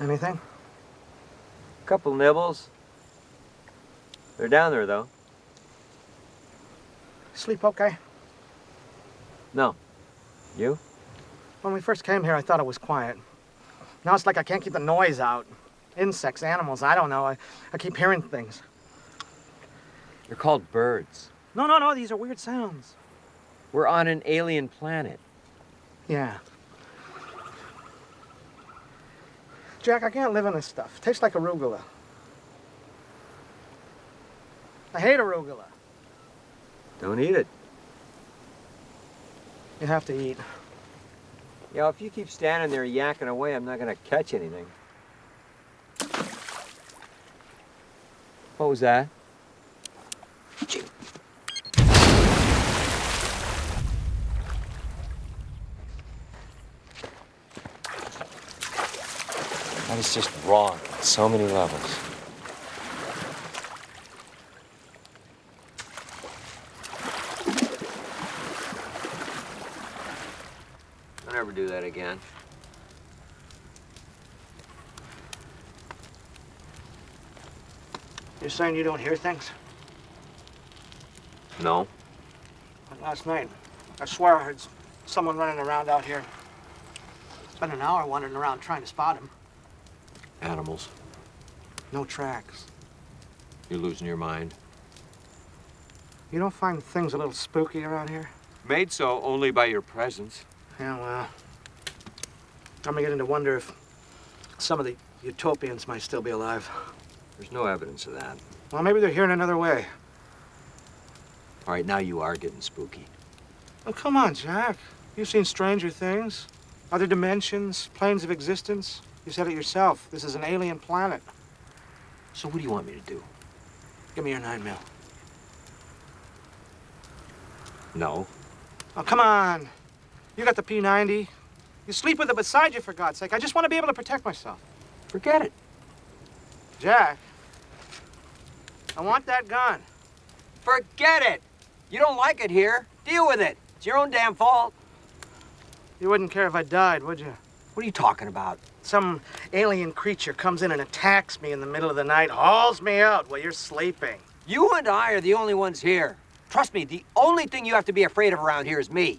Anything? Couple nibbles. They're down there, though. Sleep okay? No. You? When we first came here, I thought it was quiet. Now it's like I can't keep the noise out. Insects, animals, I don't know. I keep hearing things. They're called birds. No, these are weird sounds. We're on an alien planet. Yeah. Jack, I can't live in this stuff. It tastes like arugula. I hate arugula. Don't eat it. You have to eat. Yeah, if you keep standing there yakking away, I'm not gonna catch anything. What was that? That is just wrong on so many levels. Don't ever do that again. You're saying you don't hear things? No. Like last night, I swear I heard someone running around out here. Spent an hour wandering around trying to spot him. Animals. No tracks. You're losing your mind. You don't find things a little spooky around here? Made so only by your presence. Yeah, well, I'm beginning to wonder if some of the utopians might still be alive. There's no evidence of that. Well, maybe they're here in another way. All right, now you are getting spooky. Oh, come on, Jack. You've seen stranger things. Other dimensions, planes of existence. You said it yourself. This is an alien planet. So what do you want me to do? Give me your 9mm. No. Oh, come on. You got the P90. You sleep with it beside you, for God's sake. I just want to be able to protect myself. Forget it. Jack, I want that gun. Forget it. You don't like it here. Deal with it. It's your own damn fault. You wouldn't care if I died, would you? What are you talking about? Some alien creature comes in and attacks me in the middle of the night, hauls me out while you're sleeping. You and I are the only ones here. Trust me, the only thing you have to be afraid of around here is me.